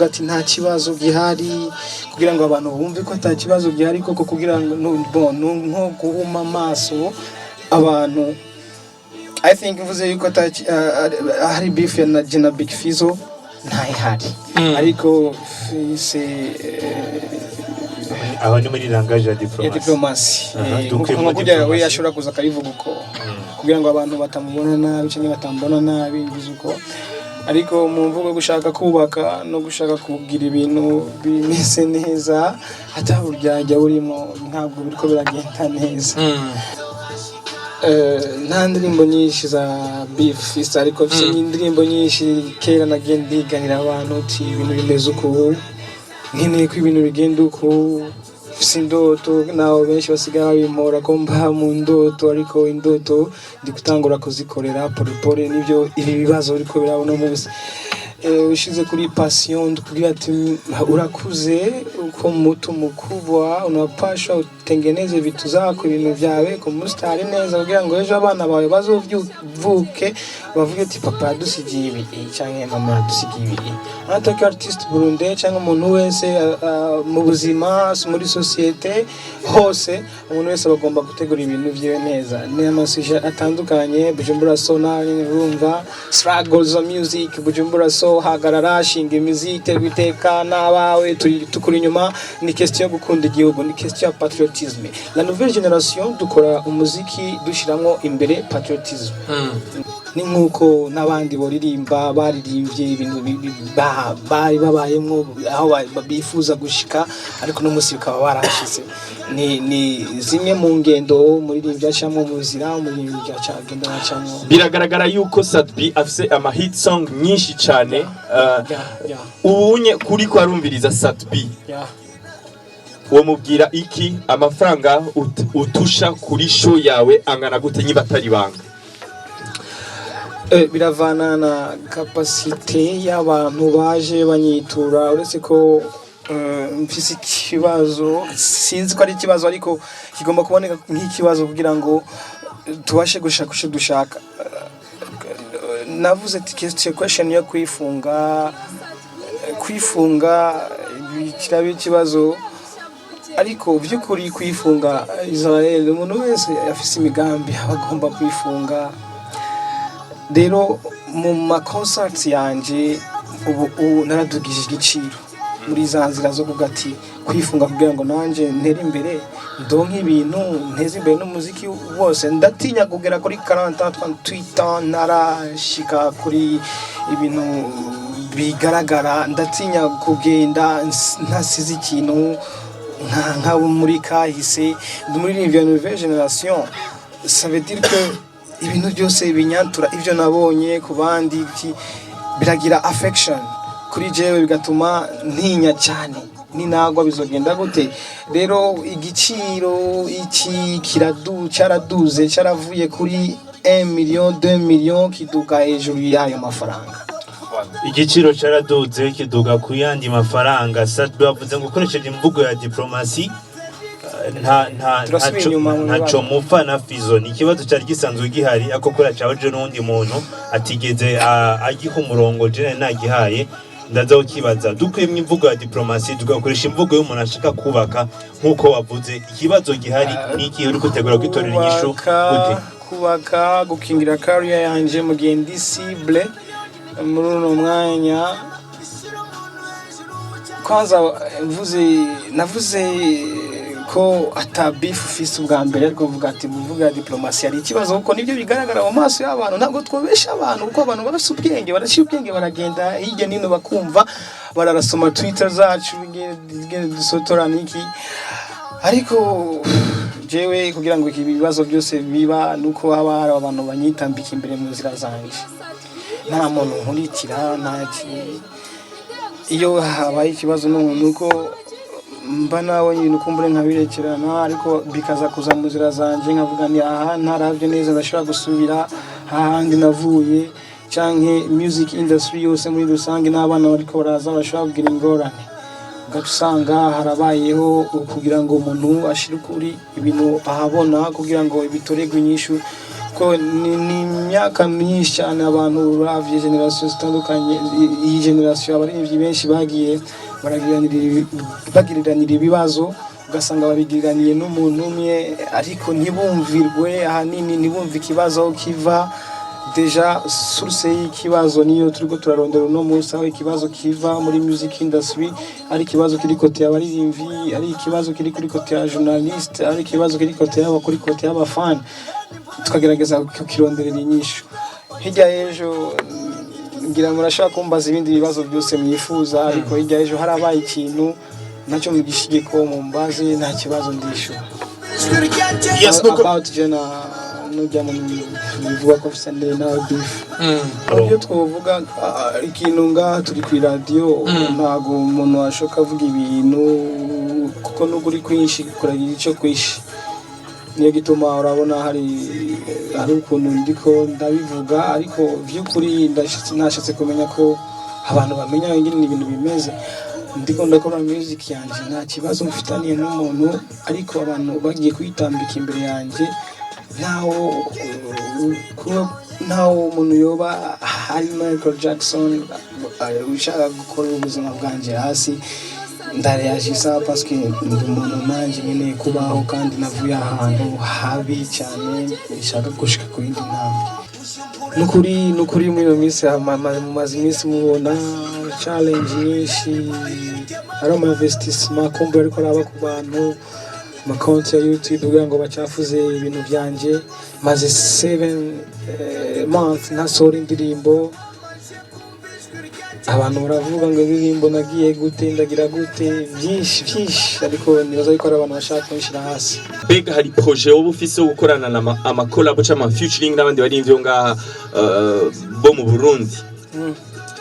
kuvuga ati nta kibazo gihari kugira ngo abantu bumve ko nta kibazo gihari koko kugira ngo nko guhuma amaso abantu. I think mvuze yuko hari beef na Jena Big Fizzo ntayihari ariko aho ni muri langage ya diplomasi nkuko kugira we yashobora kuza akayivuga uko kugira ngo abantu batamubona nabi cyangwa batambona nabi bizuko ariko mu mvugo gushaka kubaka no gushaka kugira ibintu bimeze neza ataburyajya burimo ntabwo biriko biragenda neza. Nta ndirimbo nyinshi za Beef Fist ariko mfite indirimbo nyinshi kera nagenda ndiganira abantu uti ibintu bimeze uko nkeneye ko ibintu bigenda uko sindoto naho benshi basigaye babimora ko mba mu ndoto ariko indoto ndi gutangura kuzikorera porepore nibyo ibi bibazo biriko birabona munsi ushize kuri passion kugira ati urakuze uko mutu mukubwa unapasha utengeneze vitu zako ibintu byawe ko mustari neza kugira ngo ejo abana bawe bazovuke bavuge ati papa dusigiye ibi cyangwa mama dusigiye ibi. Ataka artist Burundi cyangwa umuntu wese mu buzima muri societe hose umuntu wese bagomba gutegura ibintu byiwe neza ni amasije atandukanye Bujumbura so nawe urumva struggles of music Bujumbura so hagarara shinga imizite biteka nabawe tukuri inyuma ni question yo gukunda igihugu ni question ya patriotisme. La nouvelle génération dukora umuziki dushiramo imbere patriotisme ni nkuko nabandi boririmba baririmbye ibintu bari babayemo aho bifuza gushika ariko no musi bikaba barashize ni zimwe mu ngendo muririmbya cyangwa mu zira muririmbya cyagenda cyangwa biragaragara yuko Sadbi afise ama hit song nyinshi cyane ubunye kuri ko arumviriza Sadbi uwo mubwira iki amafaranga utusha kuri show yawe angana gute niba atari banga? Biravana na capacité y'abantu baje banyitura uretse ko mfise ikibazo sinzi ko ari ikibazo ariko kigomba kuboneka nk'ikibazo kugira ngo tubashe gushaka dushaka. Navuze ati question yo kwifunga bikirabe ikibazo ariko by'ukuri kwifunga Israel umuntu wese afise imigambi abagomba kwifunga. Rero mu ma concerts yanje ubu naradugije igiciro muri za nzira zo kugati kwifunga kugira ngo nanje ntere imbere ndonke ibintu nteze imbere n'umuziki wose ndatinya kugera kuri 40 narashika kuri ibintu bigaragara ndatinya kugenda ntasize ikintu nka muri kahise muri nouvelle génération. Ça veut dire que ibintu byose binyantura ivyo nabonye ku bandi biragira affection kuri jewe bigatuma ntinya cyane ni nagwa bizogenda gute. Rero igiciro iki cyaraduze cyaravuye kuri 1 million 2 million kiduka hejuru y'ayo mafaranga. Igiciro cyaraduze kiduga ku yandi mafaranga. Sadbi bavuze ngo ukoresheje imvugo ya diplomasi ntaco mupfa na Fizzo ni ikibazo cyari gisanzwe gihari ako kora cyaje n'undi muntu atigeze agiha umurongo je nagihaye ndaza ukibaza dukuyemwe imvugo ya diplomasi tugakoresha imvugo y'umuntu ashaka kubaka nkuko wavuze ikibazo gihari niki uri gutegura kwitorera inyishu gute kubaka gukingira career yanje mu gihe ndi cible muri uno mwanya kwanza navuze ko ata Beef Fist ubwa mbere ariko mvuga ati muvuga diplomasi ari ikibazo kuko nibyo bigaragara mu maso y'abantu ntabwo twobesha abantu kuko abantu barasa ubwenge baragenda hirya nino bakumva bararasoma Twitter zacu dusotora niki ariko jewe kugira ngo iki bibazo byose biba nuko haba hari abantu banyitambika imbere mu nzira zanje nta muntu nkurikira ntaki iyo habaye ikibazo nuko mba nabonye ibintu kumbure nkabirekerana ariko bikaza kuza mu nzira zanje nkavuga ni aha ntaravye neza ndashobora gusubira hahandi navuye canke music industry yose muri rusange n'abana bariko baraza bashobora kugira ingorane ugasanga harabayeho kugira ngo umuntu ashire kuri ibintu ahabona kugira ngo ibitoregwe inyishu ko ni imyaka myinshi cyane abantu uravye generation zitandukanye. Iyi generation abaririmbyi benshi bagiye bagiriranira ibibazo, ugasanga babigiraniye n'umuntu umwe, ariko ntibumvirwe ahanini, ntibumve ikibazo kiva. Deja source y'ikibazo niyo turiko turarondera no munsi, aho ikibazo kiva muri music industry, ari ikibazo kiri kote y'abaririmbyi, ari ikibazo kiri kuri kote ya journalist, ari ikibazo kiri kote y'abakuri kote y'abafan, tukagerageza kukironderera inyishu. Hirya y'ejo ngira murashaka kumbaza ibindi bibazo byose mwifuza, ariko hirya y'ejo harabaye ikintu nacyo mugishigiko mumbaze, nta kibazo ndishura. Yes, about jena nujya mu bivuga ko fisande na beef. Iyo twovuga ikintu nga turi ku radio, ntago umuntu ashoka avuga ibintu kuko n'uguri kwinshi kuragira icyo kwishi. Niyo gituma urabona hari ukuntu ndiko ndabivuga, ariko by'ukuri nashatse kumenya ko abantu bamenya ingene ibintu bimeze. Ndiko ndakora music yanje, nta kibazo mfitaniye n'umuntu, ariko abantu bagiye kwitambika imbere yanje, ntawo umuntu yoba hari Michael Jackson ushaka gukora ubuzima bwanje hasi. Ndareyagisa parce que ndi umuntu nanje nyine kubaho, kandi navuye ahantu habi cyane, nshaka gushika ku yindi ntambwe. Nukuri muri iyo minsi mumaze iminsi mubona challenge nyinshi, ari investissement kumbe ariko araba ku bantu, amakonti ya YouTube kugira ngo bacafuze ibintu byanje. Maze 7 months ntasohora indirimbo, abantu baravuga ngo indirimbo nagiye gute, ndagira gute, byinshi, ariko nibaza yuko ari abantu bashaka kunshira hasi. Mbega hari projet wowe ufise wo gukorana ama collab cyangwa featuring n'abandi baririmbyi ngaha bo mu Burundi,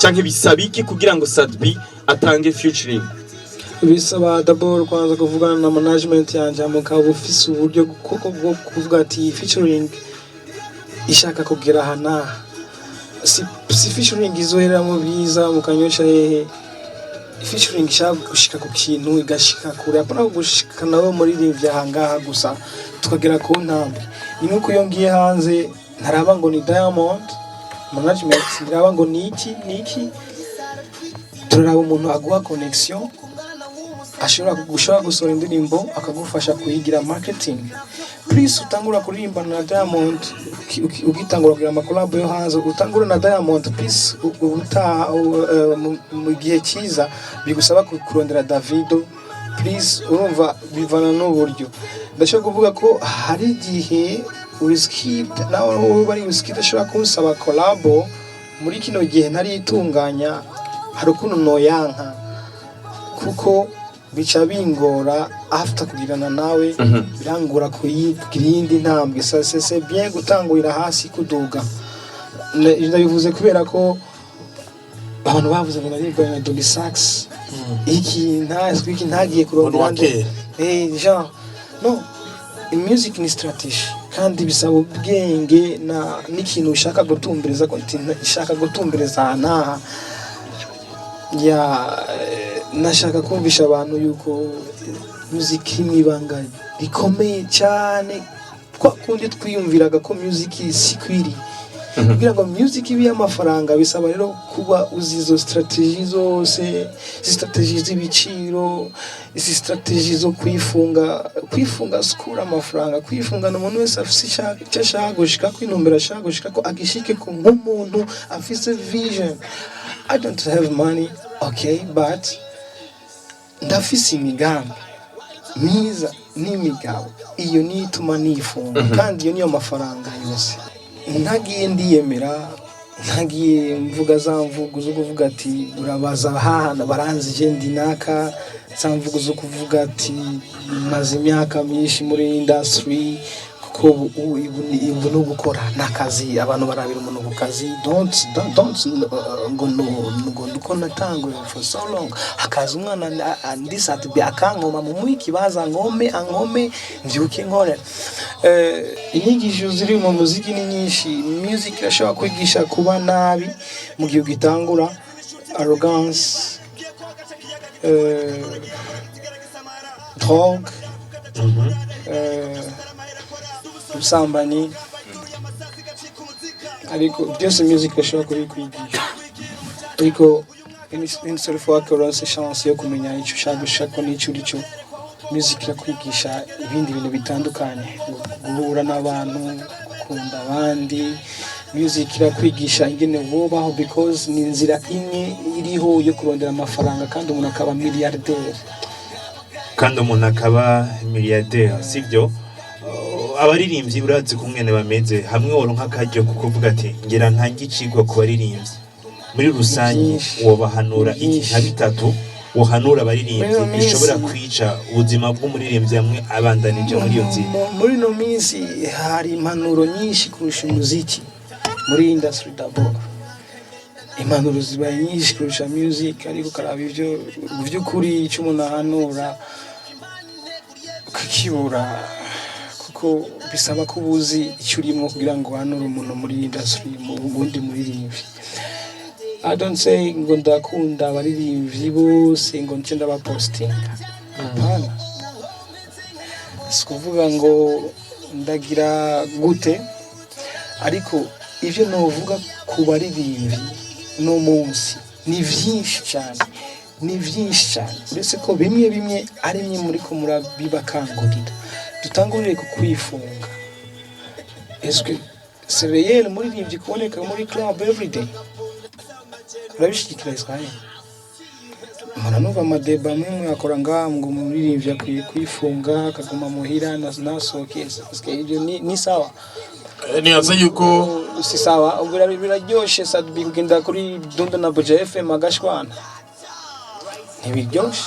cyangwa bisaba iki kugira ngo Sadbi atange featuring? Bisaba d'abord kwanza kuvugana na management yanje, mukaba ufise uburyo bwo kuvuga ati featuring ishaka kugira hana, si featuring izohera mu biza mukanyosha hehe. Featuring ishaka gushika ku kintu, igashika kure, apana gushika nawe muri rivya hangaha gusa tukagera ku ntambwe. Ni nkuko yongiye hanze, ntaraba ngo ni Diamond management, ntaraba ngo niki turaraba umuntu aguha connection, ashobora gusohora indirimbo akagufasha kuyigira marketing. Please utangura kuririmba na Diamond, ugitangura kugira amakolabo yo hanze, utangura na Diamond, please mu gihe cyiza bigusaba kurondera Davido, please urumva bivana n'uburyo. Ndashaka kuvuga ko hari igihe Wizkid nawe bari Wizkid ashobora kunsaba kolabo muri kino gihe ntari itunganya, hari ukuntu noyanka kuko bica bingora after kugirana nawe, birangura kuyigira iyindi ntambwe. C'est bien gutangurira hasi kuduga. Ndabivuze kubera ko abantu bavuze ngo naririmba na Dolly Sax, iki ntagiye kurondera genre no. Music ni strategy, kandi bisaba ubwenge n'ikintu ushaka gutumbereza, ishaka gutumbereza naha nashaka kumvisha abantu yuko music n'ibanga rikomeye cyane, kwa kundi twiyumviraga ko music sikwiri. Kugira ngo music ibe y'amafaranga bisaba rero kuba uzi izo strategy zose, strategy z'ibiciro, izi strategy zo kwifunga skura amafaranga, kwifunga n'umuntu wese afise icyo ashaka gushika, kwintumbera ashaka gushika ko agishike ko nk'umuntu afise vision. I don't have money, okay, but ndafise imigambi myiza n'imigabo, iyo nituma nifunga, kandi iyo niyo mafaranga yose. Ntagiye ndiyemera, ntagiye mvuga za mvugo zo kuvuga ati urabaza hahana baranzi je ndinaka, za mvugo zo kuvuga ati maze imyaka myinshi muri industry, kuko ubu no gukora nakazi, abantu barabira umuntu ku kazi. Don't ngo nduko natanguye for so long, hakaza umwana ndisati be akankoma mu mwiki baza ankome mbyuke nkore. Inyigisho ziri mu muziki ni nyinshi. Music irashobora kwigisha kuba nabi mu gihe ugitangura, arrogance, drogue, ubusambanyi, ariko byose music bashobora kubikwigisha ariko instead of uronse chance yo kumenya icyo ushaka gushaka n'icyo uri cyo music irakwigisha ibindi bintu bitandukanye guhura n'abantu gukunda abandi music irakwigisha ingene wobaho because ni inzira imwe iriho yo kurondera amafaranga kandi umuntu akaba milliardaire sibyo abaririmbyi urazi kumwene bameze hamwe woronka akaryo kuko uvuga ati ngira ntange icigwa ku baririmbyi muri rusange wobahanura iki nka bitatu wohanura abaririmbyi bishobora kwica ubuzima bw'umuririmbyi hamwe abandanije muri iyo nzira muri no minsi hari impanuro nyinshi kurusha umuziki muri industry d'abord impanuro zibaye nyinshi kurusha music ariko karaba ivyo by'ukuri icyo umuntu ahanura kakibura kuko bisaba ko ubuzi icyo urimo kugira ngo uhanure umuntu muri industry mu bundi muririmbyi I don't say ngo ndakunda abaririmbyi bose ngo nce ndabapostinga hapana sikuvuga ngo ndagira gute ariko ivyo novuga ku baririmbyi no munsi ni vyinshi cyane uretse ko bimwe ari mwe muri ko murabibakangurira dutangurire ku kwifunga eske c'est réel muririmbyi kuboneka muri club everyday urabishikira Israel muranuva amadeba mwe yakora ngo muririmbyi akwiye kwifunga akaguma muhira nasohoke eske ibyo ni sawa niyaza yuko si sawa ubwo biraryoshe sadbi kugenda kuri Dundo na Buja FM agashwana ntibiryoshe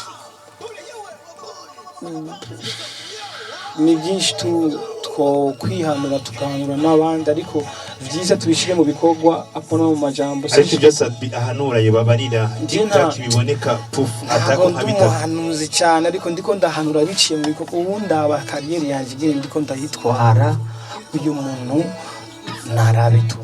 ni byinshi two kwihanura tukahanura n'abandi ariko vyiza tubishire mu bikorwa apona mu majambo ariko ibyo sadbi ahanura yebabarira nditaki biboneka atako nkabita hanuzi cyane ariko ndiko ndahanura biciye mu bikorwa ubundi aba kariyeri yanjye gire ndiko ndayitwara uyu muntu narabe tu